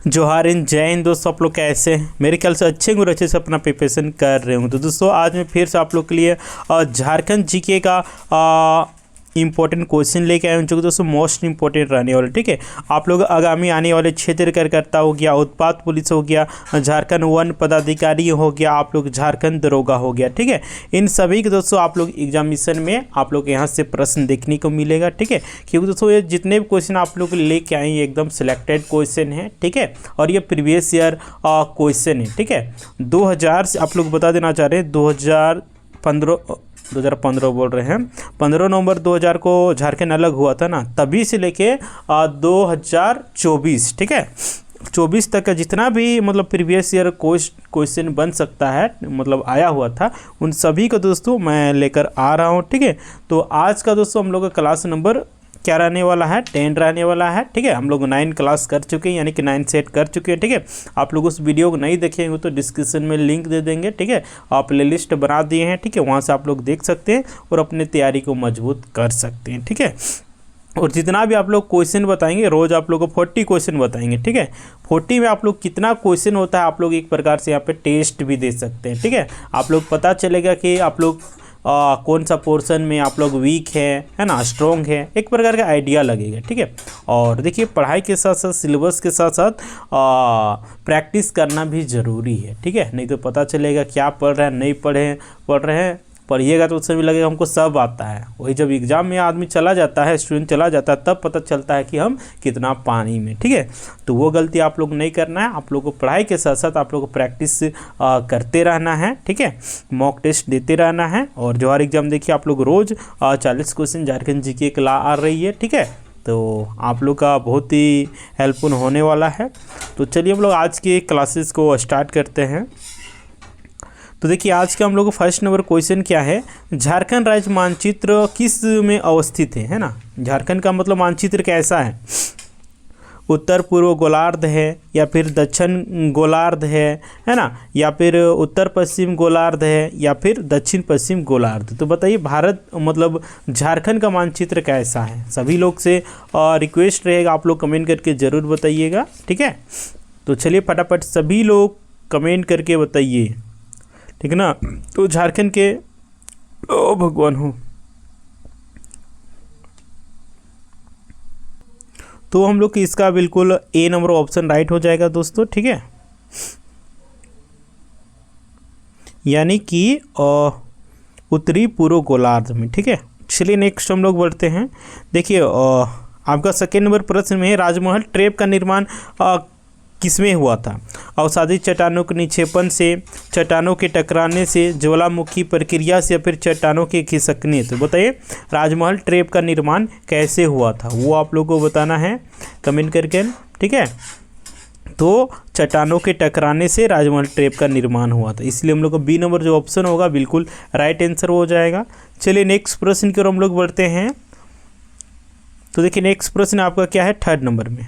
जोहार इन जय हिंद दोस्तों। आप लोग कैसे हैं? मेरे ख्याल से अच्छे से अपना प्रिपरेशन कर रहे हूँ। तो दोस्तों आज मैं फिर से आप लोग के लिए झारखंड जीके का इंपॉर्टेंट क्वेश्चन लेके आए हूँ, जो कि दोस्तों मोस्ट इंपॉर्टेंट रहने वाले। ठीक है, आप लोग आगामी आने वाले क्षेत्र कार्यकर्ता हो गया, उत्पाद पुलिस हो गया, झारखंड वन पदाधिकारी हो गया, आप लोग झारखंड दरोगा हो गया। ठीक है, इन सभी के दोस्तों आप लोग एग्जामिनेशन में आप लोग यहाँ से प्रश्न देखने को मिलेगा। ठीक है, क्योंकि दोस्तों ये जितने भी क्वेश्चन आप लोग लेके आए ये एकदम सिलेक्टेड क्वेश्चन है। ठीक है, और ये प्रीवियस ईयर क्वेश्चन है। ठीक है, 2000 से आप लोग बता देना चाह रहे हैं 2015 बोल रहे हैं, 15 नवंबर 2000 को झारखंड अलग हुआ था ना, तभी से लेके 2024, ठीक है, 24 तक का जितना भी मतलब प्रीवियस ईयर क्वेश्चन बन सकता है, मतलब आया हुआ था, उन सभी को दोस्तों मैं लेकर आ रहा हूँ। ठीक है, तो आज का दोस्तों हम लोग का क्लास नंबर क्या रहने वाला है, 10 रहने वाला है। ठीक है, हम लोग 9 क्लास कर चुके हैं, यानी कि 9 सेट कर चुके हैं। ठीक है, आप लोग उस वीडियो को नहीं देखेंगे तो डिस्क्रिप्शन में लिंक दे देंगे। ठीक है, आप प्ले लिस्ट बना दिए हैं। ठीक है, वहाँ से आप लोग देख सकते हैं और अपने तैयारी को मजबूत कर सकते हैं। ठीक है, और जितना भी आप लोग क्वेश्चन बताएंगे, रोज़ आप लोग को 40 क्वेश्चन बताएंगे। ठीक है, 40 में आप लोग कितना क्वेश्चन होता है, आप लोग एक प्रकार से यहाँ पे टेस्ट भी दे सकते हैं। ठीक है, आप लोग पता चलेगा कि आप लोग कौन सा पोर्शन में आप लोग वीक है ना, स्ट्रॉन्ग है, एक प्रकार का आइडिया लगेगा। ठीक है, और देखिए पढ़ाई के साथ साथ सिलेबस के साथ साथ प्रैक्टिस करना भी ज़रूरी है। ठीक है, नहीं तो पता चलेगा क्या पढ़ रहे हैं, नहीं पढ़ रहे हैं, पढ़िएगा तो उससे भी लगेगा हमको सब आता है। वही जब एग्ज़ाम में आदमी चला जाता है, स्टूडेंट चला जाता है, तब पता चलता है कि हम कितना पानी में। ठीक है, तो वो गलती आप लोग नहीं करना है। आप लोग को पढ़ाई के साथ साथ आप लोग को प्रैक्टिस करते रहना है। ठीक है, मॉक टेस्ट देते रहना है। और जोहार एग्जाम देखिए आप लोग रोज़ 40 क्वेश्चन झारखंड जीके के ला आ रही है। ठीक है, तो आप लोग का बहुत ही हेल्पफुल होने वाला है। तो चलिए हम लोग आज के क्लासेस को स्टार्ट करते हैं। तो देखिए आज का हम लोग को फर्स्ट नंबर क्वेश्चन क्या है, झारखंड राज्य मानचित्र किस में अवस्थित है ना। झारखंड का मतलब मानचित्र कैसा है, उत्तर पूर्व गोलार्ध है या फिर दक्षिण गोलार्ध है ना, या फिर उत्तर पश्चिम गोलार्ध है या फिर दक्षिण पश्चिम गोलार्ध। तो बताइए भारत मतलब झारखंड का मानचित्र कैसा है। सभी लोग से रिक्वेस्ट रहेगा, आप लोग कमेंट करके ज़रूर बताइएगा। ठीक है, तो चलिए फटाफट सभी लोग कमेंट करके बताइए। ठीक है ना, तो झारखंड के ओ भगवान हो, तो हम लोग इसका बिल्कुल ए नंबर ऑप्शन राइट हो जाएगा दोस्तों। ठीक है, यानी कि उत्तरी पूर्व गोलार्ध में। ठीक है, चलिए नेक्स्ट हम लोग बढ़ते हैं। देखिए आपका सेकेंड नंबर प्रश्न में राजमहल ट्रैप का निर्माण किसमें हुआ था। अवसादी चट्टानों के निक्षेपण से, चट्टानों के टकराने से, ज्वालामुखी प्रक्रिया से या फिर चट्टानों के खिसकने। तो बताइए राजमहल ट्रैप का निर्माण कैसे हुआ था, वो आप लोगों को बताना है कमेंट करके। ठीक है, तो चट्टानों के टकराने से राजमहल ट्रैप का निर्माण हुआ था, इसलिए हम लोग को बी नंबर जो ऑप्शन होगा बिल्कुल राइट आंसर हो जाएगा। चलिए नेक्स्ट प्रश्न की ओर हम लोग बढ़ते हैं। तो देखिए नेक्स्ट प्रश्न आपका क्या है, थर्ड नंबर में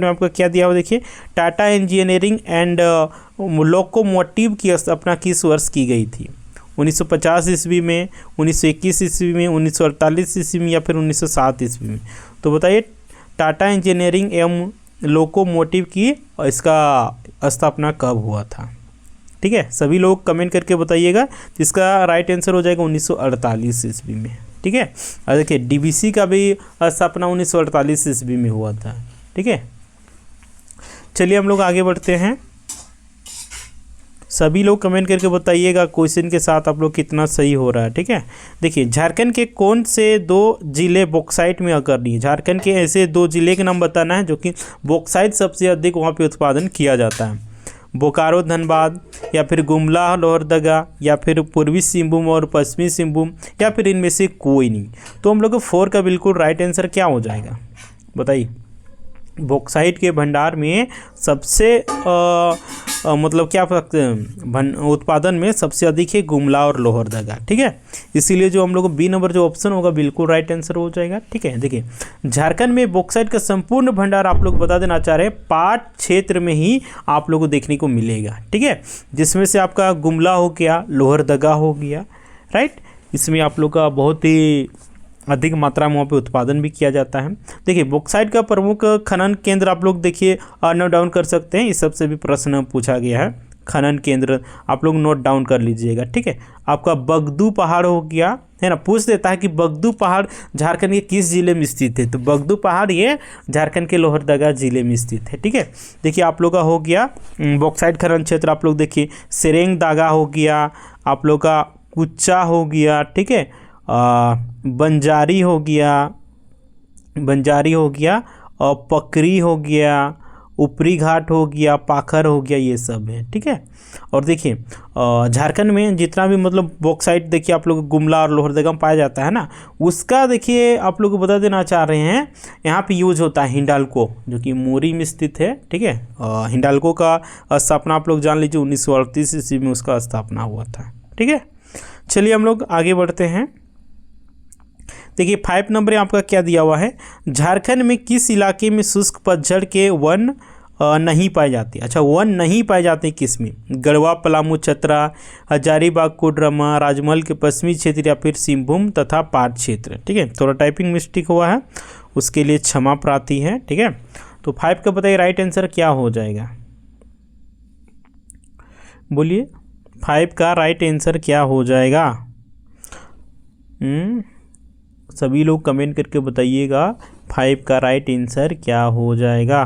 आपका क्या दिया हुआ, देखिए टाटा इंजीनियरिंग एंड लोकोमोटिव की स्थापना किस वर्ष की गई थी। 1950 ईस्वी में, 1921 ईस्वी में, 1948 ईस्वी में या फिर 1907 ईस्वी में। तो बताइए टाटा इंजीनियरिंग एवं लोकोमोटिव की इसका स्थापना कब हुआ था। ठीक है, सभी लोग कमेंट करके बताइएगा, जिसका राइट आंसर हो जाएगा 1948 ईस्वी में। ठीक है, और देखिए डीवीसी का भी स्थापना 1948 ईस्वी में हुआ था। ठीक है, चलिए हम लोग आगे बढ़ते हैं। सभी लोग कमेंट करके बताइएगा क्वेश्चन के साथ आप लोग कितना सही हो रहा है। ठीक है, देखिए झारखंड के कौन से 2 जिले बॉक्साइट में अग्रणी है। झारखंड के ऐसे 2 जिले के नाम बताना है जो कि बॉक्साइट सबसे अधिक वहाँ पे उत्पादन किया जाता है। बोकारो धनबाद या फिर गुमला लोहरदगा या फिर पूर्वी सिंहभूम और पश्चिमी सिंहभूम या फिर इनमें से कोई नहीं। तो हम लोग को 4 का बिल्कुल राइट आंसर क्या हो जाएगा बताइए। बॉक्साइट के भंडार में सबसे मतलब क्या उत्पादन में सबसे अधिक है गुमला और लोहरदगा। ठीक है, इसीलिए जो हम लोग बी नंबर जो ऑप्शन होगा बिल्कुल राइट आंसर हो जाएगा। ठीक है, देखिए झारखंड में बॉक्साइट का संपूर्ण भंडार आप लोग बता देना चाह रहे हैं पाट क्षेत्र में ही आप लोग को देखने को मिलेगा। ठीक है, जिसमें से आपका गुमला हो गया, लोहरदगा हो गया, राइट। इसमें आप लोग का बहुत ही अधिक मात्रा में वहाँ पे उत्पादन भी किया जाता है। देखिए बॉक्साइट का प्रमुख खनन केंद्र आप लोग देखिए नोट डाउन कर सकते हैं, इस सबसे भी प्रश्न पूछा गया है। खनन केंद्र आप लोग नोट डाउन कर लीजिएगा, ठीक है। आपका बगदू पहाड़ हो गया, है ना, पूछ देता है कि बगदू पहाड़ झारखंड के किस जिले में स्थित है, तो बगदू पहाड़ ये झारखंड के लोहरदगा जिले में स्थित है, ठीक है। देखिए आप लोग का हो गया बॉक्साइट खनन क्षेत्र, आप लोग देखिए सेरेंग दागा हो गया, आप लोग का कुच्चा हो गया, ठीक है, बंजारी हो गया और पकरी हो गया, ऊपरी घाट हो गया, पाखर हो गया, ये सब है, ठीक है। और देखिए झारखंड में जितना भी मतलब बॉक्साइट देखिए आप लोग गुमला और लोहरदगा में पाया जाता है ना, उसका देखिए आप लोग को बता देना चाह रहे हैं, यहाँ पे यूज होता है हिंडाल्को, जो कि मोरी में स्थित है, ठीक है। हिंडाल्को का स्थापना आप लोग जान लीजिए 1938 ईस्वी में उसका स्थापना हुआ था, ठीक है। चलिए हम लोग आगे बढ़ते हैं। देखिए 5 नंबर आपका क्या दिया हुआ है, झारखंड में किस इलाके में शुष्क पतझड़ के वन नहीं पाए जाते। अच्छा, वन नहीं पाए जाते किस में, गढ़वा, पलामू, चतरा, हजारीबाग, कोडरमा, राजमहल के पश्चिमी क्षेत्र या फिर सिंहभूम तथा पाट क्षेत्र, ठीक है। थोड़ा टाइपिंग मिस्टेक हुआ है, उसके लिए क्षमा प्रार्थी है, ठीक है। तो 5 का बताइए राइट आंसर क्या हो जाएगा, बोलिए 5 का राइट आंसर क्या हो जाएगा। सभी लोग कमेंट करके बताइएगा 5 का राइट आंसर क्या हो जाएगा।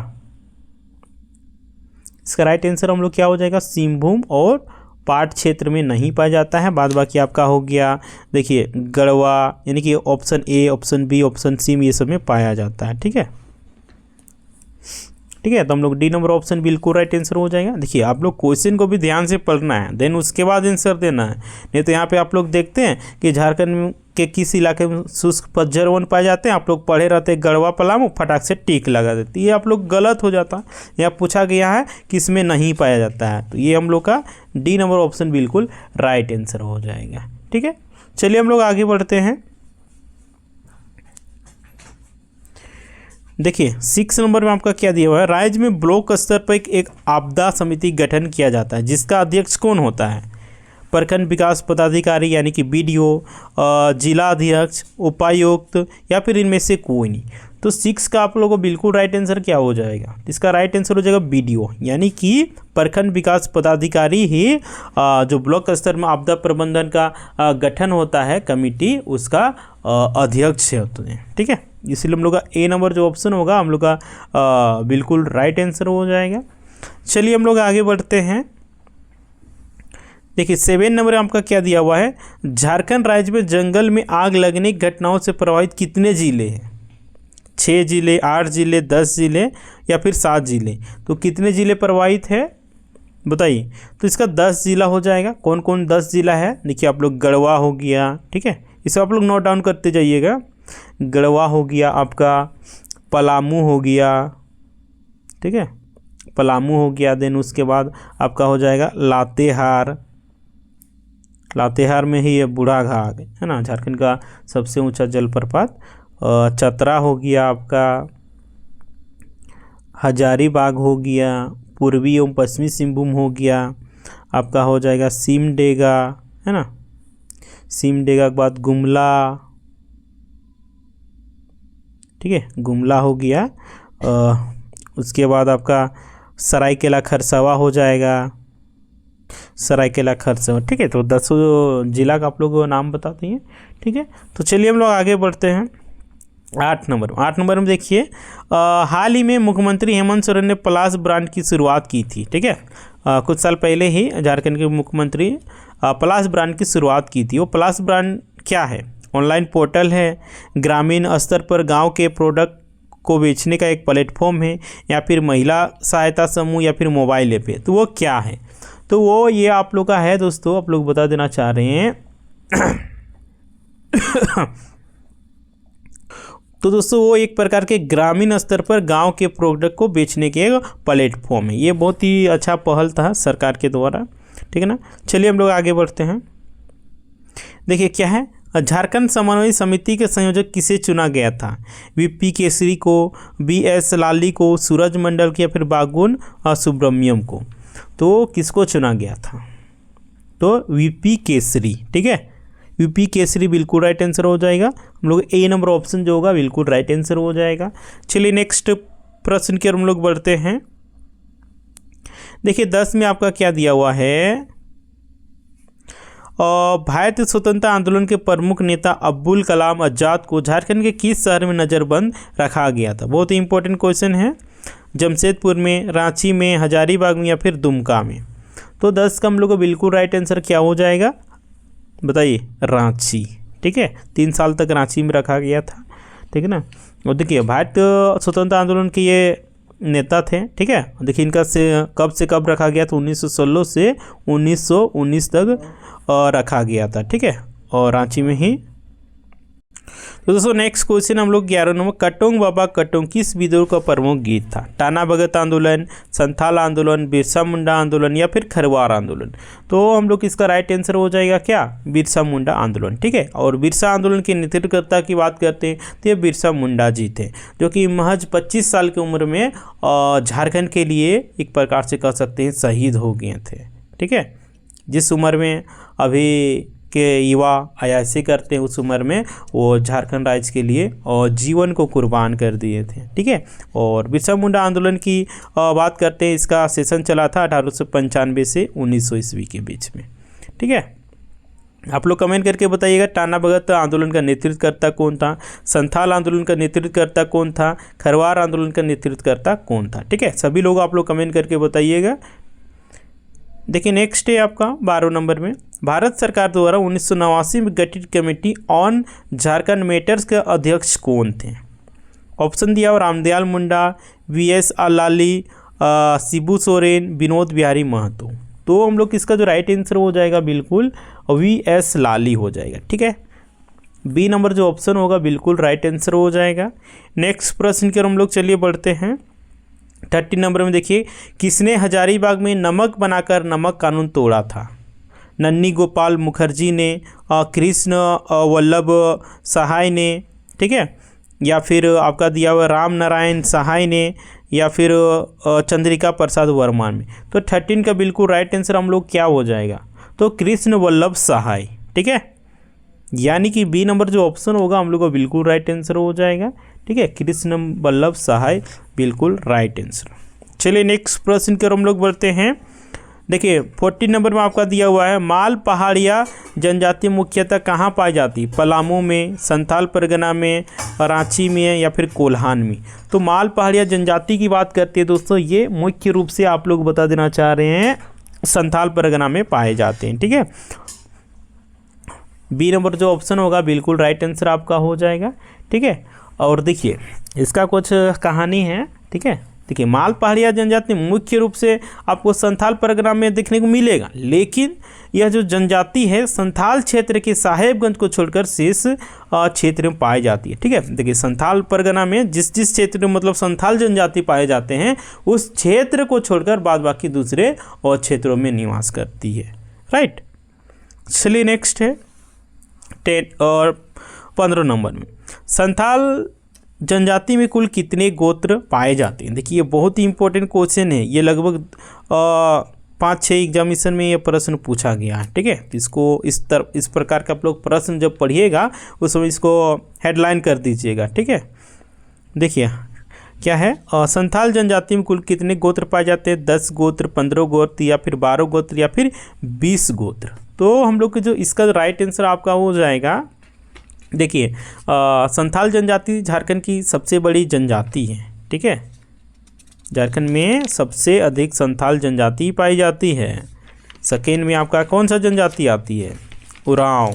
इसका राइट आंसर हम लोग क्या हो जाएगा, सिंहभूम और पाट क्षेत्र में नहीं पाया जाता है। बाद बाकी आपका हो गया देखिए गढ़वा, यानी कि option A, option B, option C में ये सब में पाया जाता है, ठीक है, ठीक है। तो हम लोग डी नंबर ऑप्शन बिल्कुल राइट आंसर हो जाएगा। देखिए आप लोग क्वेश्चन को भी ध्यान से पढ़ना है, देन उसके बाद आंसर देना है, नहीं तो यहाँ पे आप लोग देखते हैं कि झारखंड के किस इलाके में शुष्क पतझड़ वन पाए जाते हैं, आप लोग पढ़े रहते हैं गढ़वा पलामू, फटाक से टिक लगा देते, ये आप लोग गलत हो जाता है। यहाँ पूछा गया है कि इसमें नहीं पाया जाता है, तो ये हम लोग का डी नंबर ऑप्शन बिल्कुल राइट आंसर हो जाएगा, ठीक है। चलिए हम लोग आगे बढ़ते हैं। देखिए 6 नंबर में आपका क्या दिया हुआ है, राज्य में ब्लॉक स्तर पर एक आपदा समिति गठन किया जाता है, जिसका अध्यक्ष कौन होता है, प्रखंड विकास पदाधिकारी यानी कि बीडीओ, जिला अध्यक्ष, उपायुक्त या फिर इनमें से कोई नहीं। तो 6 का आप लोगों को बिल्कुल राइट आंसर क्या हो जाएगा, इसका राइट आंसर हो जाएगा बीडीओ, यानी कि प्रखंड विकास पदाधिकारी ही जो ब्लॉक स्तर में आपदा प्रबंधन का गठन होता है कमेटी, उसका अध्यक्ष होते हैं, ठीक है। इसलिए हम लोग का ए नंबर जो ऑप्शन होगा हम लोग का बिल्कुल राइट आंसर हो जाएगा। चलिए हम लोग आगे बढ़ते हैं। देखिए 7 नंबर आपका क्या दिया हुआ है, झारखंड राज्य में जंगल में आग लगने की घटनाओं से प्रभावित कितने जिले हैं, 6 जिले, 8 जिले, 10 जिले या फिर 7 जिले। तो कितने जिले प्रभावित है बताइए, तो इसका 10 जिला हो जाएगा। कौन कौन 10 जिला है, देखिए आप लोग गढ़वा हो गया, ठीक है, इसे आप लोग नोट डाउन करते जाइएगा। गढ़वा हो गया, आपका पलामू हो गया, ठीक है, पलामू हो गया, देन उसके बाद आपका हो जाएगा लातेहार, लातेहार में ही ये बूढ़ा घाट है ना, झारखंड का सबसे ऊंचा जलप्रपात। चतरा हो गया आपका, हजारीबाग हो गया, पूर्वी एवं पश्चिमी सिंहभूम हो गया, आपका हो जाएगा सिमडेगा, है ना, सिमडेगा के बाद गुमला, ठीक है, गुमला हो गया। उसके बाद आपका सरायकेला खरसावा हो जाएगा, सरायकेला खरसावा, ठीक है। तो 10 जिला का आप लोग नाम बताते हैं, ठीक है। तो चलिए हम लोग आगे बढ़ते हैं। 8 नंबर में देखिए हाल ही में मुख्यमंत्री हेमंत सोरेन ने पलाश ब्रांड की शुरुआत की थी, ठीक है। कुछ साल पहले ही झारखंड के मुख्यमंत्री पलाश ब्रांड की शुरुआत की थी। वो पलाश ब्रांड क्या है, ऑनलाइन पोर्टल है, ग्रामीण स्तर पर गांव के प्रोडक्ट को बेचने का एक प्लेटफॉर्म है, या फिर महिला सहायता समूह, या फिर मोबाइल ऐप है। तो वो क्या है, तो वो ये आप लोग का है दोस्तों, आप लोग बता देना चाह रहे हैं। तो दोस्तों वो एक प्रकार के ग्रामीण स्तर पर गांव के प्रोडक्ट को बेचने के एक प्लेटफॉर्म है। ये बहुत ही अच्छा पहल था सरकार के द्वारा, ठीक है ना। चलिए हम लोग आगे बढ़ते हैं। देखिए क्या है, झारखंड समन्वय समिति के संयोजक किसे चुना गया था, वीपी केसरी को, बीएस लाली को, सूरज मंडल को, या फिर बागुन सुब्रमण्यम को। तो किसको चुना गया था, तो वीपी केसरी, ठीक है, यूपी केसरी बिल्कुल राइट आंसर हो जाएगा। हम लोग ए नंबर ऑप्शन जो होगा बिल्कुल राइट आंसर हो जाएगा। चलिए नेक्स्ट प्रश्न की ओर हम लोग बढ़ते हैं। देखिए 10 में आपका क्या दिया हुआ है, भारतीय स्वतंत्रता आंदोलन के प्रमुख नेता अब्दुल कलाम आज़ाद को झारखंड के किस शहर में नज़रबंद रखा गया था। बहुत ही इंपॉर्टेंट क्वेश्चन है। जमशेदपुर में, रांची में, हजारीबाग में या फिर दुमका में। तो 10 का हम लोग को बिल्कुल राइट आंसर क्या हो जाएगा बताइए, रांची। ठीक है, 3 साल तक रांची में रखा गया था। ठीक है ना। और देखिए भारतीय स्वतंत्रता आंदोलन के ये नेता थे। ठीक है, देखिए इनका से कब रखा गया था, 1916 से 1919 तक रखा गया था। ठीक है, और रांची में ही। तो दोस्तों नेक्स्ट क्वेश्चन हम लोग 11 नंबर, कटोंग बाबा कटोंग किस विद्रोह का प्रमुख गीत था। टाना भगत आंदोलन, संथाल आंदोलन, बिरसा मुंडा आंदोलन या फिर खरवार आंदोलन। तो हम लोग इसका राइट आंसर हो जाएगा क्या, बिरसा मुंडा आंदोलन। ठीक है, और बिरसा आंदोलन के नेतृत्वकर्ता की बात करते हैं तो ये बिरसा मुंडा जी थे, जो कि महज 25 साल की उम्र में झारखंड के लिए एक प्रकार से कह सकते हैं शहीद हो गए थे। ठीक है, जिस उम्र में अभी के युवा ऐसे करते हैं, उस उम्र में वो झारखंड राज्य के लिए और जीवन को कुर्बान कर दिए थे। ठीक है, और बिरसा मुंडा आंदोलन की बात करते हैं, इसका सेशन चला था 1895 से 1900 ईस्वी के बीच में। ठीक है, आप लोग कमेंट करके बताइएगा टाना भगत आंदोलन का नेतृत्वकर्ता कौन था, संथाल आंदोलन का नेतृत्वकर्ता कौन था, खरवार आंदोलन का नेतृत्वकर्ता कौन था। ठीक है, सभी लोग आप लोग कमेंट करके बताइएगा। देखिए नेक्स्ट है आपका 12 नंबर में, भारत सरकार द्वारा 1989 में गठित कमेटी ऑन झारखंड मैटर्स के अध्यक्ष कौन थे। ऑप्शन दिया और रामदयाल मुंडा, वीएस लाली, शिबू सोरेन, विनोद बिहारी महतो। तो हम लोग इसका जो राइट आंसर हो जाएगा बिल्कुल वीएस लाली हो जाएगा। ठीक है, बी नंबर जो ऑप्शन होगा बिल्कुल राइट आंसर हो जाएगा। नेक्स्ट प्रश्न की ओर हम लोग चलिए बढ़ते हैं। 30 नंबर में देखिए, किसने हजारीबाग में नमक बनाकर नमक कानून तोड़ा था। नन्नी गोपाल मुखर्जी ने, कृष्ण वल्लभ सहाय ने, ठीक है, या फिर आपका दिया हुआ राम नारायण सहाय ने, या फिर चंद्रिका प्रसाद वर्मा में। तो 13 का बिल्कुल राइट आंसर हम लोग क्या हो जाएगा, तो कृष्ण वल्लभ सहाय। ठीक है, यानी कि बी नंबर जो ऑप्शन होगा हम लोग को बिल्कुल राइट आंसर हो जाएगा। ठीक है, कृष्ण वल्लभ सहाय बिल्कुल राइट आंसर। चलिए नेक्स्ट प्रश्न की ओर हम लोग बढ़ते हैं। देखिए 14 नंबर में आपका दिया हुआ है, माल पहाड़िया जनजाति मुख्यतः कहाँ पाई जाती, पलामू में, संथाल परगना में, रांची में या फिर कोल्हान में। तो माल पहाड़िया जनजाति की बात करते हैं दोस्तों, ये मुख्य रूप से आप लोग बता देना चाह रहे हैं संथाल परगना में पाए जाते हैं। ठीक है, बी नंबर जो ऑप्शन होगा बिल्कुल राइट आंसर आपका हो जाएगा। ठीक है, और देखिए इसका कुछ कहानी है। ठीक है, देखिए माल पहाड़िया जनजाति मुख्य रूप से आपको संथाल परगना में देखने को मिलेगा, लेकिन यह जो जनजाति है संथाल क्षेत्र के साहेबगंज को छोड़कर शेष क्षेत्र में पाई जाती है। ठीक है, देखिए संथाल परगना में जिस क्षेत्र में मतलब संथाल जनजाति पाए जाते हैं, उस क्षेत्र को छोड़कर बाद बाकी दूसरे और क्षेत्रों में निवास करती है। राइट, चलिए नेक्स्ट है 10 और 15 नंबर में, संथाल जनजाति में कुल कितने गोत्र पाए जाते हैं। देखिए ये बहुत ही इंपॉर्टेंट क्वेश्चन है, ये लगभग 5-6 एग्जामिनेशन में ये प्रश्न पूछा गया है। ठीक है, तो इसको इस प्रकार का आप लोग प्रश्न जब पढ़िएगा उस समय इसको हेडलाइन कर दीजिएगा। ठीक है, देखिए क्या है, संथाल जनजाति में कुल कितने गोत्र पाए जाते हैं, 10 गोत्र, 15 गोत्र या फिर 12 गोत्र या फिर 20 गोत्र। तो हम लोग के जो इसका राइट आंसर आपका हो जाएगा, देखिए संथाल जनजाति झारखंड की सबसे बड़ी जनजाति है। ठीक है, झारखंड में सबसे अधिक संथाल जनजाति पाई जाती है। सेकेंड में आपका कौन सा जनजाति आती है, उरांव।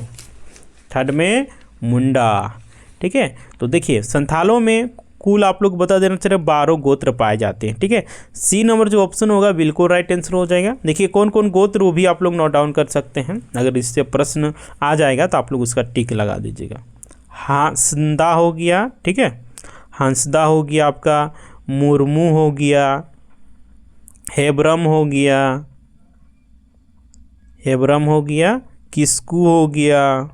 थर्ड में मुंडा। ठीक है, तो देखिए संथालों में कुल आप लोग बता देना चाहिए 12 गोत्र पाए जाते हैं। ठीक है, सी नंबर जो ऑप्शन होगा बिल्कुल राइट आंसर हो जाएगा। देखिए कौन कौन गोत्र वो भी आप लोग नोट डाउन कर सकते हैं, अगर इससे प्रश्न आ जाएगा तो आप लोग उसका टिक लगा दीजिएगा। हंसदा हो गया, ठीक है, हंसदा हो गया, आपका मुर्मू हो गया, हेब्रम हो गया, हेब्रम हो गया, किस्कू हो गया,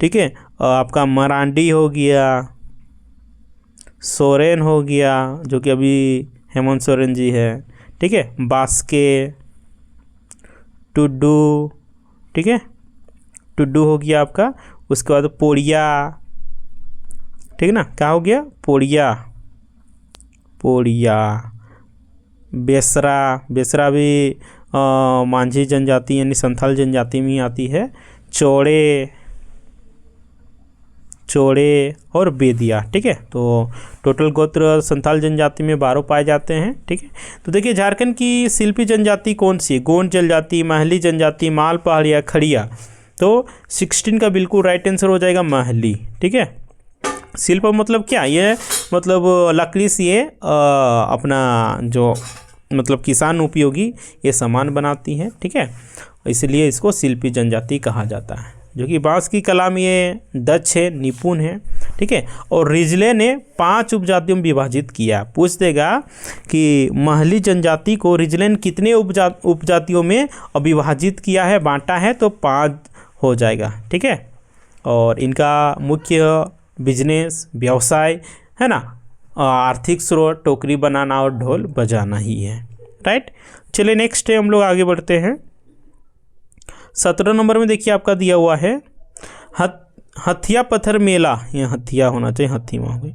ठीक है, आपका मरांडी हो गया, सोरेन हो गया जो कि अभी हेमंत सोरेन जी है, ठीक है, बास्के, टुड्डू, ठीक है, टुड्डू हो गया आपका, उसके बाद पोड़िया, ठीक है ना, क्या हो गया, पोड़िया, पोड़िया, बेसरा, बेसरा भी मांझी जनजाति यानी संथाल जनजाति में आती है, चौड़े, चौड़े और बेदिया, ठीक है। तो टोटल गोत्र संथाल जनजाति में 12 पाए जाते हैं, ठीक है। तो देखिए झारखंड की शिल्पी जनजाति कौन सी है, गोंड जनजाति, महली जनजाति, माल पहाड़िया, खड़िया। तो 16 का बिल्कुल राइट आंसर हो जाएगा महली, ठीक है। शिल्प मतलब क्या, ये मतलब लकड़ी से ये अपना जो मतलब किसान उपयोगी ये सामान बनाती हैं, ठीक है, इसलिए इसको शिल्पी जनजाति कहा जाता है। जो कि बांस की कला में ये दक्ष है, निपुण है, ठीक है। और रिजले ने 5 उपजातियों में विभाजित किया। पूछ देगा कि महली जनजाति को रिजले ने कितने उपजातियों में विभाजित किया है, बांटा है, तो 5 हो जाएगा, ठीक है। और इनका मुख्य बिजनेस, व्यवसाय है ना, आर्थिक स्रोत टोकरी बनाना और ढोल बजाना ही है, राइट। चलिए नेक्स्ट है, हम लोग आगे बढ़ते हैं। 17 नंबर में देखिए आपका दिया हुआ है हथिया पत्थर मेला, ये हथिया होना चाहिए, हथीमा हो गई।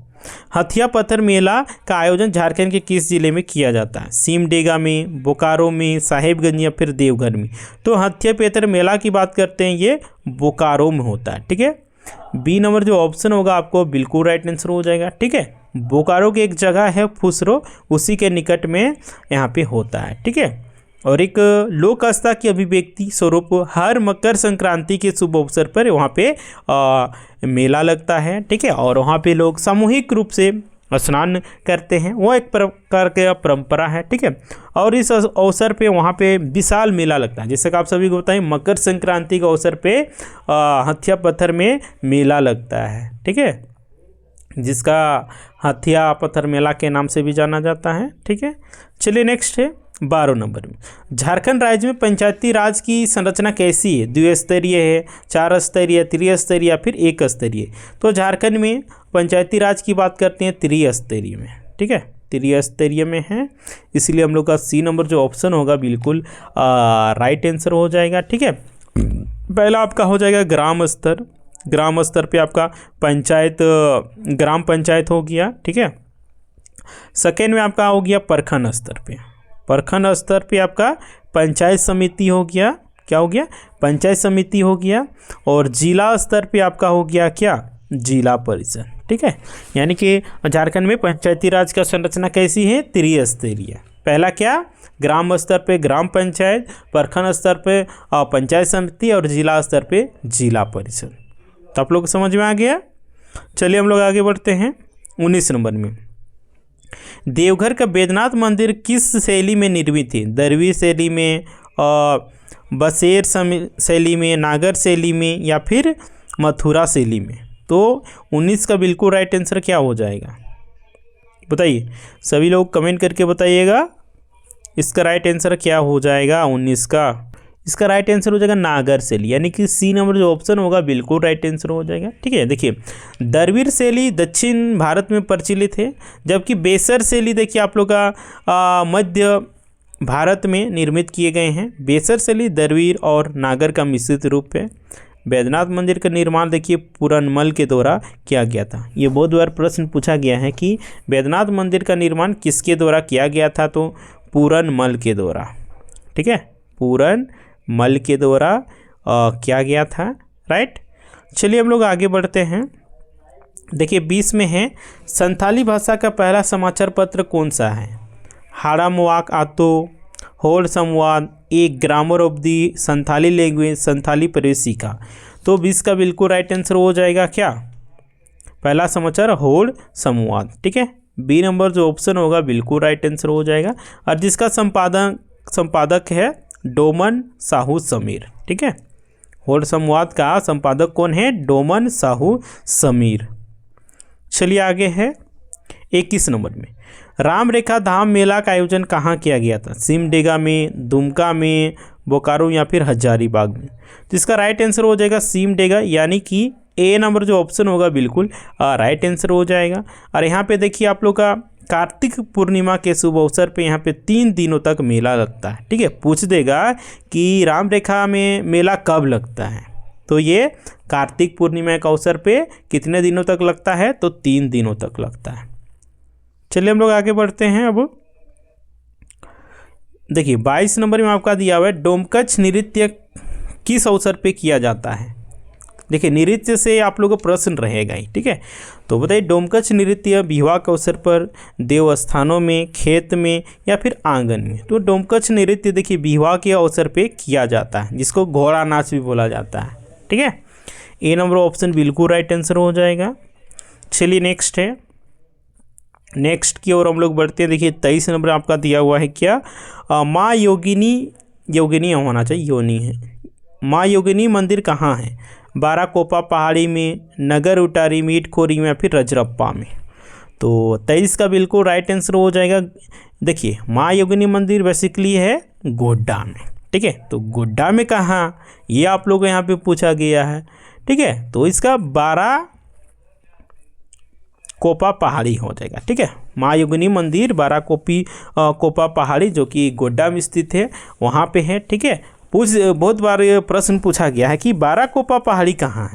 हथिया पत्थर मेला का आयोजन झारखंड के किस जिले में किया जाता है, सिमडेगा में, बोकारो में, साहेबगंज या फिर देवघर में। तो हथिया पत्थर मेला की बात करते हैं, ये बोकारो में होता है, ठीक है। बी नंबर जो ऑप्शन होगा आपको बिल्कुल राइट आंसर हो जाएगा, ठीक है। बोकारो की एक जगह है फुसरो, उसी के निकट में यहाँ पे होता है, ठीक है। और एक लोक आस्था की अभिव्यक्ति स्वरूप हर मकर संक्रांति के शुभ अवसर पर वहाँ पे मेला लगता है, ठीक है। और वहाँ पे लोग सामूहिक रूप से स्नान करते हैं, वो एक प्रकार का परंपरा है, ठीक है। और इस अवसर पे वहाँ पे विशाल मेला लगता है, जैसे कि आप सभी को बताएं मकर संक्रांति के अवसर पे हथिया पत्थर में मेला लगता है, ठीक है, जिसका हथिया पत्थर मेला के नाम से भी जाना जाता है, ठीक है। चलिए नेक्स्ट है 12 नंबर में, झारखंड राज्य में पंचायती राज की संरचना कैसी है, द्विस्तरीय है, 4 स्तरीय, त्रिस्तरीय या फिर 1 स्तरीय। तो झारखंड में पंचायती राज की बात करते हैं त्रिस्तरीय में, ठीक है, त्रिस्तरीय में है, इसलिए हम लोग का सी नंबर जो ऑप्शन होगा बिल्कुल राइट आंसर हो जाएगा, ठीक है। पहला आपका हो जाएगा ग्राम स्तर, ग्राम स्तर पे आपका पंचायत, ग्राम पंचायत हो गया, ठीक है। सेकेंड में आपका हो गया प्रखंड स्तर पे, प्रखंड स्तर पे आपका पंचायत समिति हो गया, क्या हो गया, पंचायत समिति हो गया। और जिला स्तर पे आपका हो गया क्या, जिला परिषद, ठीक है। यानी कि झारखंड में पंचायती राज का संरचना कैसी है, त्रिस्तरीय। पहला क्या, ग्राम स्तर पे ग्राम पंचायत, प्रखंड स्तर पे पंचायत समिति और जिला स्तर पे जिला परिषद। तो आप लोग समझ में आ गया। चलिए हम लोग आगे बढ़ते हैं 19 नंबर में, देवघर का बैद्यनाथ मंदिर किस शैली में निर्मित है, दरवी शैली में, बसेर शैली में, नागर शैली में या फिर मथुरा शैली में। तो 19 का बिल्कुल राइट आंसर क्या हो जाएगा, बताइए, सभी लोग कमेंट करके बताइएगा इसका राइट आंसर क्या हो जाएगा 19 का। इसका राइट आंसर हो जाएगा नागर शैली, यानी कि सी नंबर जो ऑप्शन होगा बिल्कुल राइट आंसर हो जाएगा, ठीक है। देखिए द्रविड़ शैली दक्षिण भारत में प्रचलित है, जबकि बेसर शैली देखिए आप लोग का मध्य भारत में निर्मित किए गए हैं। बेसर शैली द्रविड़ और नागर का मिश्रित रूप है। बैद्यनाथ मंदिर का निर्माण देखिए पूरनमल के द्वारा किया गया था। ये बहुत बार प्रश्न पूछा गया है कि बैद्यनाथ मंदिर का निर्माण किसके द्वारा किया गया था, तो पूरनमल के द्वारा, ठीक है, पूरनमल के द्वारा किया गया था, राइट। चलिए हम लोग आगे बढ़ते हैं। देखिए 20 में है, संथाली भाषा का पहला समाचार पत्र कौन सा है, हाड़ामवाक आतो, होड़ संवाद, एक grammar of the Santhali language, Santhali प्रवेशिका। तो 20 का बिल्कुल राइट आंसर हो जाएगा क्या, पहला समाचार होड़ संवाद, ठीक है। बी नंबर जो ऑप्शन होगा बिल्कुल राइट आंसर हो जाएगा, और जिसका संपादक है डोमन साहू समीर, ठीक है। होड़ संवाद का संपादक कौन है, डोमन साहू समीर। चलिए आगे है 21 नंबर में, राम रेखा धाम मेला का आयोजन कहाँ किया गया था, सिमडेगा में, दुमका में, बोकारो या फिर हजारीबाग में। तो इसका राइट आंसर हो जाएगा सिमडेगा, यानी कि ए नंबर जो ऑप्शन होगा बिल्कुल राइट आंसर हो जाएगा। और यहाँ पे देखिए आप लोग का कार्तिक पूर्णिमा के शुभ अवसर पे यहाँ पे 3 दिनों तक मेला लगता है, ठीक है। पूछ देगा कि राम रेखा में मेला कब लगता है, तो ये कार्तिक पूर्णिमा के अवसर पे कितने दिनों तक लगता है, तो 3 दिनों तक लगता है। चलिए हम लोग आगे बढ़ते हैं। अब देखिए 22 नंबर में आपका दिया हुआ है डोमकच नृत्य किस अवसर पे किया जाता है। देखिए नृत्य से आप लोगों को प्रश्न रहेगा ही, ठीक है। तो बताइए डोमकच नृत्य विवाह के अवसर पर, देवस्थानों में, खेत में या फिर आंगन में। तो डोमकच नृत्य देखिए विवाह के अवसर पे किया जाता है, जिसको घोड़ा नाच भी बोला जाता है, ठीक है। ए नंबर ऑप्शन बिल्कुल राइट आंसर हो जाएगा। चलिए नेक्स्ट है, नेक्स्ट की ओर हम लोग बढ़ते हैं। देखिए 23 नंबर आपका दिया हुआ है क्या, माँ योगिनी, योगिनी होना चाहिए, योनी है। माँ योगिनी मंदिर कहाँ है, बाराकोपा पहाड़ी में, नगर उटारी, मीटखोरी में या फिर रजरप्पा में। तो 23 का बिल्कुल राइट आंसर हो जाएगा। देखिए माँ योगिनी मंदिर बेसिकली है गोड्डा में, ठीक है। तो गोड्डा में कहाँ, ये आप लोगों को यहाँ पे पूछा गया है, ठीक है। तो इसका बाराकोपा पहाड़ी हो जाएगा, ठीक है। माँ योगिनी मंदिर कोपा पहाड़ी जो कि गोड्डा में स्थित है, वहाँ पे है, ठीक है। बहुत बार ये प्रश्न पूछा गया है कि बाराकोपा पहाड़ी कहाँ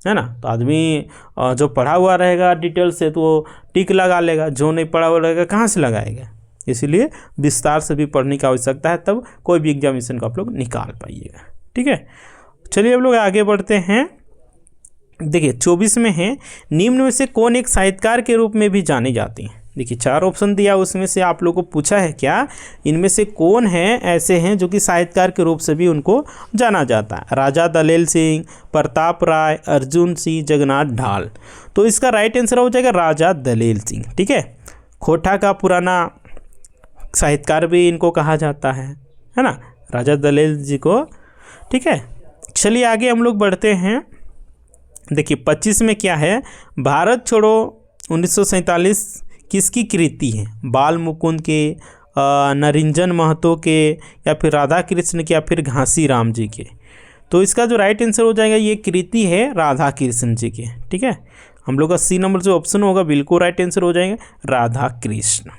है ना। तो आदमी जो पढ़ा हुआ रहेगा डिटेल से तो वो टिक लगा लेगा, जो नहीं पढ़ा हुआ रहेगा कहाँ से लगाएगा। इसलिए विस्तार से भी पढ़ने की आवश्यकता है, तब कोई भी एग्जामिनेशन को आप लोग निकाल पाइएगा, ठीक है। चलिए हम लोग आगे बढ़ते हैं। देखिए 24 में है निम्न में से कौन एक साहित्यकार के रूप में भी जाने जाती हैं। देखिए 4 ऑप्शन दिया, उसमें से आप लोगों को पूछा है क्या, इनमें से कौन है ऐसे हैं जो कि साहित्यकार के रूप से भी उनको जाना जाता है। राजा दलेल सिंह, प्रताप राय, अर्जुन सिंह, जगन्नाथ ढाल। तो इसका राइट आंसर हो जाएगा राजा दलेल सिंह, ठीक है। खोटा का पुराना साहित्यकार भी इनको कहा जाता है ना, राजा दलेल जी को, ठीक है। चलिए आगे हम लोग बढ़ते हैं। देखिए 25 में क्या है, भारत छोड़ो 1947 किसकी कृति है, बाल मुकुंद के, नरिंजन महतो के या फिर राधा कृष्ण के या फिर घासी राम जी के। तो इसका जो राइट आंसर हो जाएगा ये कृति है राधा कृष्ण जी के, ठीक है। हम लोग का सी नंबर जो ऑप्शन होगा बिल्कुल राइट आंसर हो जाएगा राधा कृष्ण,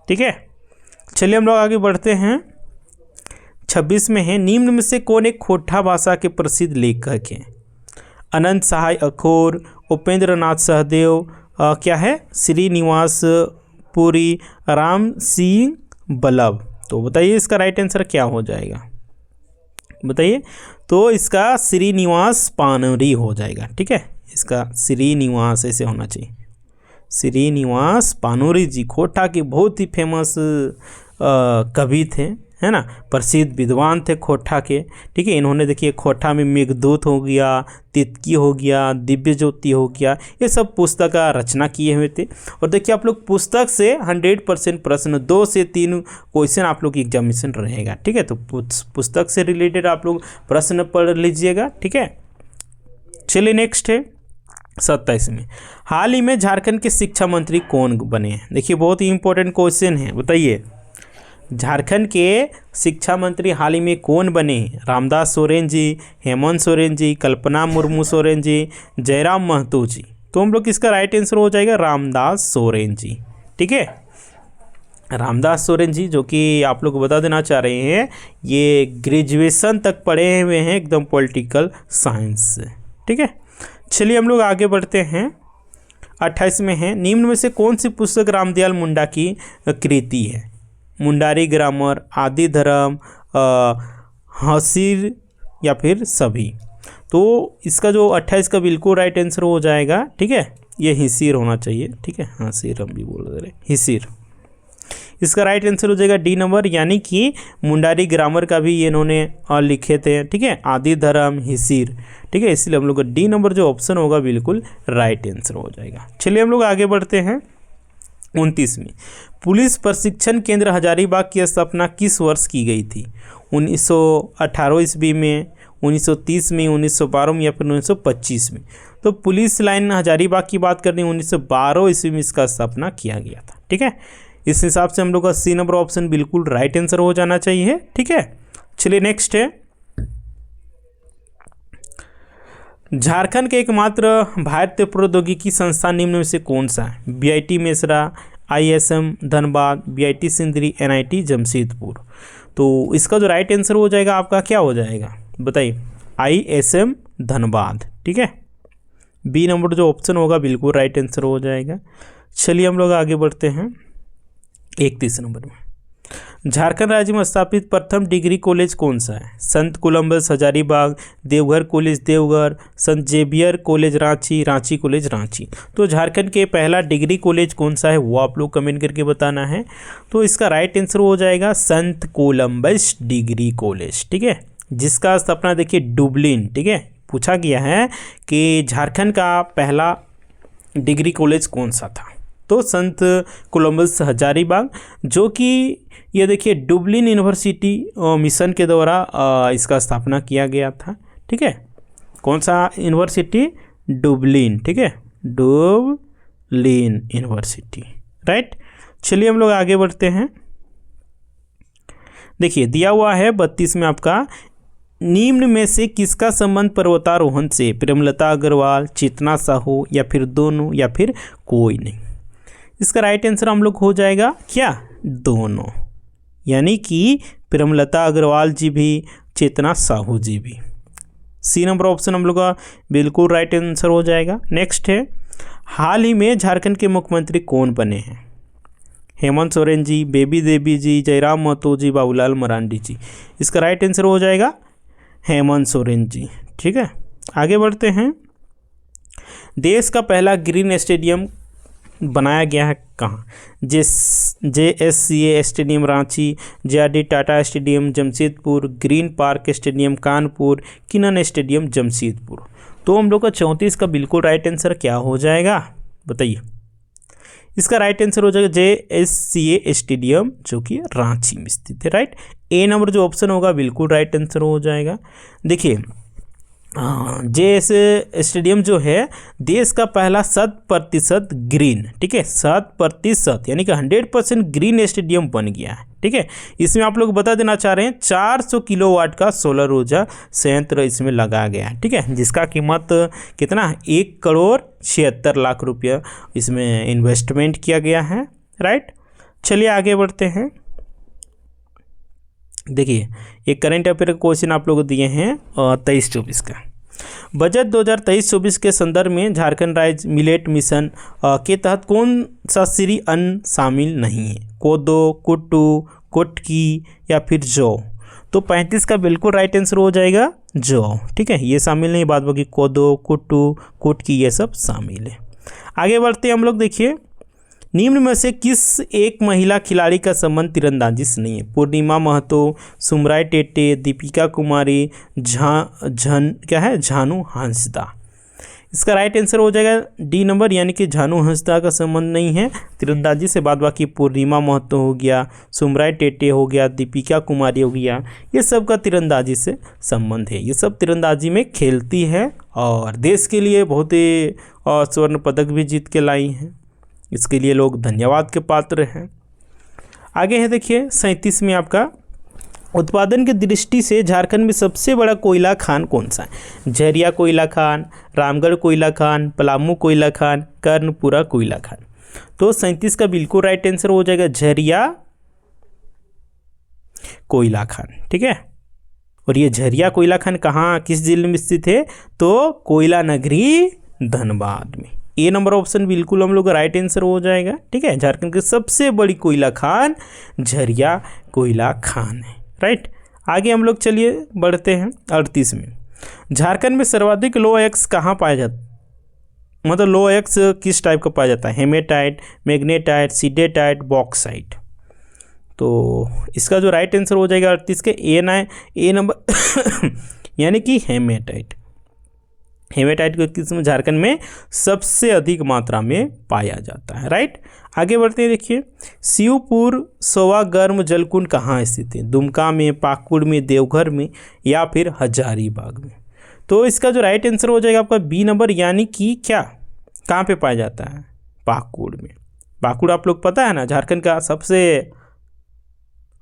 ठीक है। चलिए हम लोग आगे बढ़ते हैं। 26 में है निम्न में से कौन एक खोटा भाषा के प्रसिद्ध लेखक हैं। अनंत सहाय अखोर, उपेंद्र नाथ सहदेव, क्या है श्रीनिवास पुरी, राम सिंह बल्लभ। तो बताइए इसका राइट आंसर क्या हो जाएगा, बताइए। तो इसका श्रीनिवास पानोरी हो जाएगा, ठीक है। इसका श्रीनिवास ऐसे होना चाहिए, श्रीनिवास पानोरी जी खोटा के बहुत ही फेमस कवि थे, है ना, प्रसिद्ध विद्वान थे खोटा के, ठीक है। इन्होंने देखिए खोटा में मेघदूत हो गया, तितकी हो गया, दिव्य ज्योति हो गया, ये सब पुस्तक का रचना किए हुए थे। और देखिए आप लोग पुस्तक से 100% प्रश्न 2 से 3 क्वेश्चन आप लोग की एग्जामिनेशन रहेगा, ठीक है। तो पुस्तक से रिलेटेड आप लोग प्रश्न पढ़ लीजिएगा, ठीक है। चलिए नेक्स्ट है 27 में, हाल ही में झारखंड के शिक्षा मंत्री कौन बने हैं। देखिए बहुत ही इंपॉर्टेंट क्वेश्चन है, बताइए झारखंड के शिक्षा मंत्री हाल ही में कौन बने। रामदास सोरेन जी, हेमंत सोरेन जी, कल्पना मुर्मू सोरेन जी, जयराम महतो जी। तो हम लोग इसका राइट आंसर हो जाएगा रामदास सोरेन जी, ठीक है। रामदास सोरेन जी जो कि आप लोग को बता देना चाह रहे हैं, ये ग्रेजुएशन तक पढ़े हुए हैं एकदम पॉलिटिकल साइंस से, ठीक है। चलिए हम लोग आगे बढ़ते हैं। 28 में है निम्न में से कौन सी पुस्तक रामदयाल मुंडा की कृति है। मुंडारी ग्रामर, आदि धर्म, हसीर या फिर सभी। तो इसका जो 28 का बिल्कुल राइट आंसर हो जाएगा, ठीक है। ये हिसीर होना चाहिए, ठीक है, हसीर हम भी बोल रहे हिसीर। इसका राइट आंसर हो जाएगा डी नंबर, यानी कि मुंडारी ग्रामर का भी ये इन्होंने लिखे थे, ठीक है, आदि धर्म, हिसीर, ठीक है। इसलिए हम लोग का डी नंबर जो ऑप्शन होगा बिल्कुल राइट आंसर हो जाएगा। चलिए हम लोग आगे बढ़ते हैं। 29 में पुलिस प्रशिक्षण केंद्र हजारीबाग की स्थापना किस वर्ष की गई थी। 1918 ईस्वी में, 1930 में, 1912 में या फिर 1925 में। तो पुलिस लाइन हजारीबाग की बात करनी 1912 ईस्वी में इसका स्थापना किया गया था, ठीक है। इस हिसाब से हम लोग का सी नंबर ऑप्शन बिल्कुल राइट आंसर हो जाना चाहिए, ठीक है। चलिए नेक्स्ट है, झारखंड के एकमात्र भारतीय प्रौद्योगिकी संस्थान निम्न में से कौन सा है। BIT Mesra, ISM Dhanbad, BIT Sindri, NIT Jamshedpur. तो इसका जो राइट आंसर हो जाएगा आपका क्या हो जाएगा, बताइए। आईएसएम धनबाद। ठीक है, बी नंबर जो ऑप्शन होगा बिल्कुल राइट आंसर हो जाएगा। चलिए हम लोग आगे बढ़ते हैं 31 नंबर में। झारखंड राज्य में स्थापित प्रथम डिग्री कॉलेज कौन सा है? Sant Columbus Hazaribagh, Deoghar college Deoghar, Sant Xavier college Ranchi, Ranchi college Ranchi. तो झारखंड के पहला डिग्री कॉलेज कौन सा है वो आप लोग कमेंट करके बताना है। तो इसका राइट आंसर हो जाएगा संत कोलंबस डिग्री कॉलेज। ठीक है, जिसका स्थापना देखिए डुबलिन। ठीक है, पूछा गया है कि झारखंड का पहला डिग्री कॉलेज कौन सा था, तो संत कोलंबस हजारीबाग, जो कि ये देखिए डुबलिन यूनिवर्सिटी मिशन के द्वारा इसका स्थापना किया गया था। ठीक है, कौन सा यूनिवर्सिटी? डुबलिन। ठीक है, डुबलिन यूनिवर्सिटी, राइट। चलिए हम लोग आगे बढ़ते हैं। देखिए दिया हुआ है 32 में आपका, निम्न में से किसका संबंध पर्वतारोहण से? प्रेमलता अग्रवाल, चेतना साहू, या फिर दोनों, या फिर कोई नहीं। इसका राइट आंसर हम लोग हो जाएगा क्या? दोनों, यानी कि प्रेमलता अग्रवाल जी भी, चेतना साहू जी भी। सी नंबर ऑप्शन हम लोग का बिल्कुल राइट आंसर हो जाएगा। नेक्स्ट है, हाल ही में झारखंड के मुख्यमंत्री कौन बने हैं? हेमंत सोरेन जी, बेबी देवी जी, जयराम महतो जी, बाबूलाल मरांडी जी। इसका राइट आंसर हो जाएगा हेमंत सोरेन जी। ठीक है, आगे बढ़ते हैं। देश का पहला ग्रीन स्टेडियम बनाया गया है कहाँ? JSCA stadium Ranchi, JRD Tata stadium Jamshedpur, green park stadium Kanpur, किनन stadium Jamshedpur. तो हम लोग का 34 का बिल्कुल राइट आंसर क्या हो जाएगा बताइए? इसका राइट आंसर हो जाएगा JSCA स्टेडियम, जो कि रांची में स्थित है, राइट। ए नंबर जो ऑप्शन होगा बिल्कुल राइट आंसर हो जाएगा। देखिए JS स्टेडियम जो है देश का पहला 100% ग्रीन, ठीक है, 100% यानी कि 100% ग्रीन स्टेडियम बन गया है। ठीक है, इसमें आप लोग बता देना चाह रहे हैं 400 किलोवाट का सोलर ऊर्जा संयंत्र इसमें लगाया गया है। ठीक है, जिसका कीमत कितना? 1,76,00,000 रुपया इसमें इन्वेस्टमेंट किया गया है, राइट। चलिए आगे बढ़ते हैं। देखिए एक करंट अफेयर का क्वेश्चन आप लोग दिए हैं 23-24 का। बजट 2023-24 के संदर्भ में झारखंड राज्य मिलेट मिशन के तहत कौन सा श्री अन्न शामिल नहीं है? कोदो, कुट्टू, कुटकी, या फिर जौ। तो 35 का बिल्कुल राइट आंसर हो जाएगा जौ। ठीक है, ये शामिल नहीं, बाद बाकी कोदो, कुट्टू, कुटकी ये सब शामिल है। आगे बढ़ते हैं हम लोग। देखिए निम्न में से किस एक महिला खिलाड़ी का संबंध तीरंदाजी से नहीं है? पूर्णिमा महतो, सुमराय टेटे, दीपिका कुमारी, झानू हंसदा। इसका राइट आंसर हो जाएगा डी नंबर, यानी कि झानू हंसदा का संबंध नहीं है तीरंदाजी से। बाद बाकी पूर्णिमा महतो हो गया, सुमराय टेटे हो गया, दीपिका कुमारी हो गया, ये सब का तीरंदाजी से संबंध है। ये सब तीरंदाजी में खेलती है और देश के लिए बहुत ही स्वर्ण पदक भी जीत के लाई हैं। इसके लिए लोग धन्यवाद के पात्र हैं। आगे है देखिए 37 में आपका, उत्पादन की दृष्टि से झारखंड में सबसे बड़ा कोयला खान कौन सा है? झरिया कोयला खान, रामगढ़ कोयला खान, पलामू कोयला खान, कर्णपुरा कोयला खान। तो 37 का बिल्कुल राइट आंसर हो जाएगा झरिया कोयला खान। ठीक है, और ये झरिया कोयला खान कहाँ, किस जिले में स्थित है? तो कोयला नगरी धनबाद में। ए नंबर ऑप्शन बिल्कुल हम लोग राइट आंसर हो जाएगा। ठीक है, झारखंड की सबसे बड़ी कोयला खान झरिया कोयला खान है, राइट। आगे हम लोग चलिए बढ़ते हैं 38 में। झारखंड में सर्वाधिक लो एक्स कहाँ पाया जाता, मतलब लो एक्स किस टाइप का पाया जाता है? Hematite, magnetite, siderite, bauxite. तो इसका जो राइट आंसर हो जाएगा 38 के ए नंबर यानी कि हेमेटाइट। हेमेटाइट को किस्म झारखंड में सबसे अधिक मात्रा में पाया जाता है, राइट। आगे बढ़ते हैं। देखिए शिवपुर सोवा गर्म जलकुंड कहाँ स्थित है? दुमका में, पाकुड़ में, देवघर में, या फिर हजारीबाग में। तो इसका जो राइट आंसर हो जाएगा आपका बी नंबर, यानी कि क्या, कहाँ पे पाया जाता है? पाकुड़ में। पाकुड़ आप लोग पता है ना, झारखंड का सबसे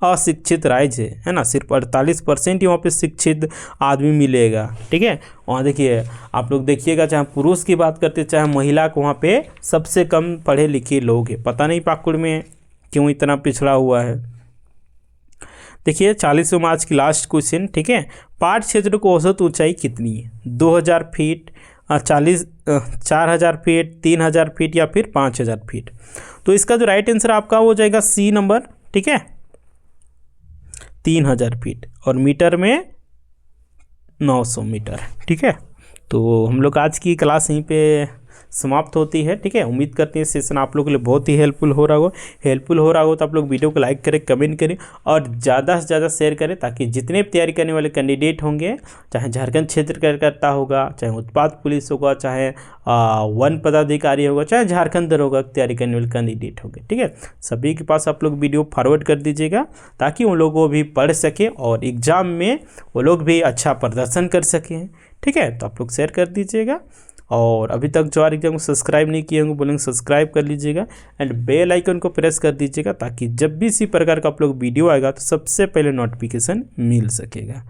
अशिक्षित राज्य है ना, सिर्फ 48% ही वहाँ पे शिक्षित आदमी मिलेगा। ठीक है, वहाँ देखिए आप लोग देखिएगा, चाहे पुरुष की बात करते चाहे महिला को, वहाँ पे सबसे कम पढ़े लिखे लोग हैं। पता नहीं पाकुड़ में क्यों इतना पिछड़ा हुआ है। देखिए 40वें मार्च की लास्ट क्वेश्चन, ठीक है। पाट क्षेत्र को औसत ऊंचाई कितनी है? 2000 फीट, 4000 फीट, 3000 फीट या फिर 5000 फीट। तो इसका जो राइट आंसर आपका हो जाएगा सी नंबर, ठीक है, 3000 फीट, और मीटर में 900 मीटर, ठीक है। तो हम लोग आज की क्लास यहीं पे समाप्त होती है, ठीक है। उम्मीद करते हैं सेशन आप लोगों के लिए बहुत ही हेल्पफुल हो रहा हो तो आप लोग वीडियो को लाइक करें, कमेंट करें और ज़्यादा से ज़्यादा शेयर करें, ताकि जितने भी तैयारी करने वाले कैंडिडेट होंगे, चाहे झारखंड क्षेत्र कार्यकर्ता होगा, चाहे उत्पाद पुलिस होगा, चाहे वन पदाधिकारी होगा, चाहे झारखंड दरोगा की तैयारी करने वाले कैंडिडेट होंगे, ठीक है, सभी के पास आप लोग वीडियो फॉरवर्ड कर दीजिएगा, ताकि उन लोगों को भी पढ़ सके और एग्ज़ाम में वो लोग भी अच्छा प्रदर्शन कर सकें, ठीक है। तो आप लोग शेयर कर दीजिएगा, और अभी तक जो एग्जाम को सब्सक्राइब नहीं किए होंगे बोलेंगे सब्सक्राइब कर लीजिएगा एंड बेल आइकन को प्रेस कर दीजिएगा, ताकि जब भी इसी प्रकार का आप लोग वीडियो आएगा तो सबसे पहले नोटिफिकेशन मिल सकेगा।